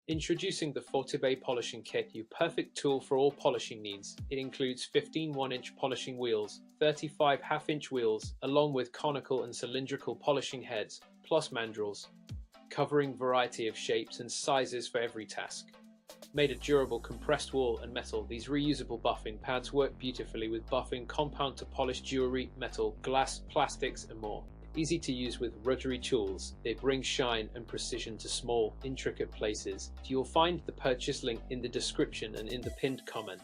Introducing the FOTYBEI Polishing Kit, your perfect tool for all polishing needs. It includes 15 1-inch polishing wheels, 35 half-inch wheels, along with conical and cylindrical polishing heads, plus mandrels, covering variety of shapes and sizes for every task. Made of durable compressed wool and metal, these reusable buffing pads work beautifully with buffing compound to polish jewelry, metal, glass, plastics, and more. Easy to use with rotary tools, they bring shine and precision to small, intricate places. You'll find the purchase link in the description and in the pinned comment.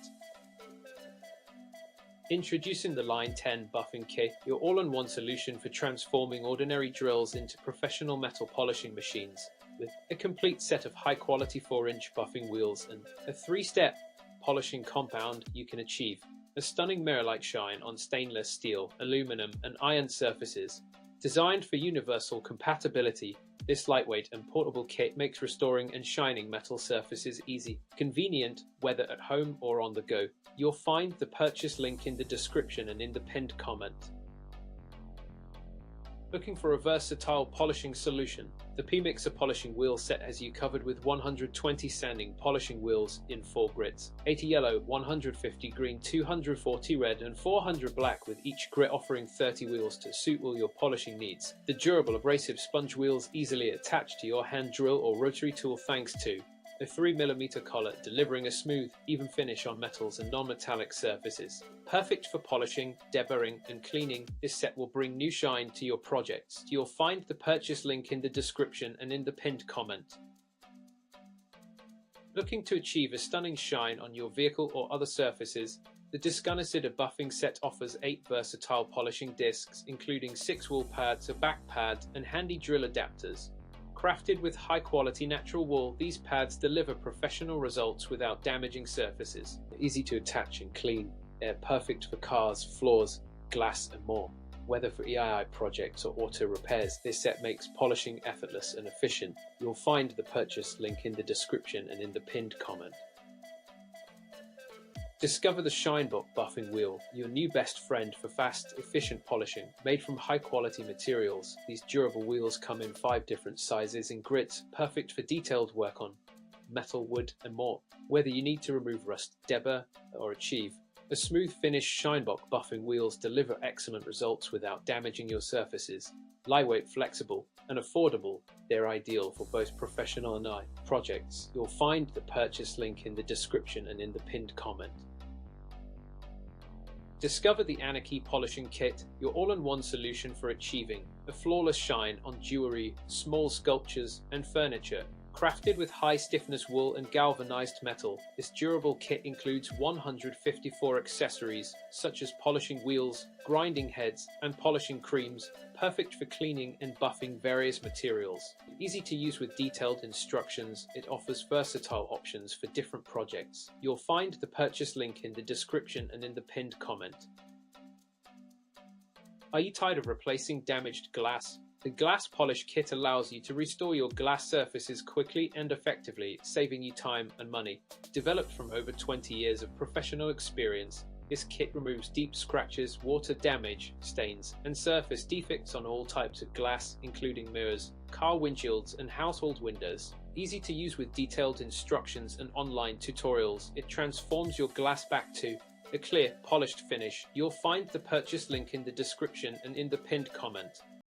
Introducing the LINE10 Buffing Kit, your all-in-one solution for transforming ordinary drills into professional metal polishing machines. With a complete set of high-quality 4-inch buffing wheels and a 3-step polishing compound, you can achieve a stunning mirror-like shine on stainless steel, aluminum, and iron surfaces. Designed for universal compatibility, this lightweight and portable kit makes restoring and shining metal surfaces easy, convenient, whether at home or on the go. You'll find the purchase link in the description and in the pinned comment. Looking for a versatile polishing solution? The PMIQSA polishing wheel set has you covered with 120 sanding polishing wheels in 4 grits: 80 yellow, 150 green, 240 red, and 400 black, with each grit offering 30 wheels to suit all your polishing needs. The durable abrasive sponge wheels easily attach to your hand drill or rotary tool thanks to a 3mm collar, delivering a smooth, even finish on metals and non-metallic surfaces. Perfect for polishing, deburring, and cleaning, this set will bring new shine to your projects. You'll find the purchase link in the description and in the pinned comment. Looking to achieve a stunning shine on your vehicle or other surfaces? The Desconocida Buffing Set offers 8 versatile polishing discs, including 6 wool pads, a back pad, and handy drill adapters. Crafted with high-quality natural wool, these pads deliver professional results without damaging surfaces. Easy to attach and clean, they're perfect for cars, floors, glass, and more. Whether for EII projects or auto repairs, this set makes polishing effortless and efficient. You'll find the purchase link in the description and in the pinned comment. Discover the Shineboc Buffing Wheel, your new best friend for fast, efficient polishing. Made from high-quality materials, these durable wheels come in 5 different sizes and grits, perfect for detailed work on metal, wood, and more. Whether you need to remove rust, debur, or achieve a smooth finish, Shineboc Buffing wheels deliver excellent results without damaging your surfaces. Lightweight, flexible, and affordable, they're ideal for both professional and EII projects. You'll find the purchase link in the description and in the pinned comment. Discover the Annickee Polishing Kit, your all-in-one solution for achieving a flawless shine on jewelry, small sculptures, and furniture. Crafted with high-stiffness wool and galvanized metal, this durable kit includes 154 accessories, such as polishing wheels, grinding heads, and polishing creams, perfect for cleaning and buffing various materials. Easy to use with detailed instructions, it offers versatile options for different projects. You'll find the purchase link in the description and in the pinned comment. Are you tired of replacing damaged glass? The Glass Polish Kit allows you to restore your glass surfaces quickly and effectively, saving you time and money. Developed from over 20 years of professional experience, this kit removes deep scratches, water damage, stains, and surface defects on all types of glass, including mirrors, car windshields, and household windows. Easy to use with detailed instructions and online tutorials, it transforms your glass back to a clear, polished finish. You'll find the purchase link in the description and in the pinned comment.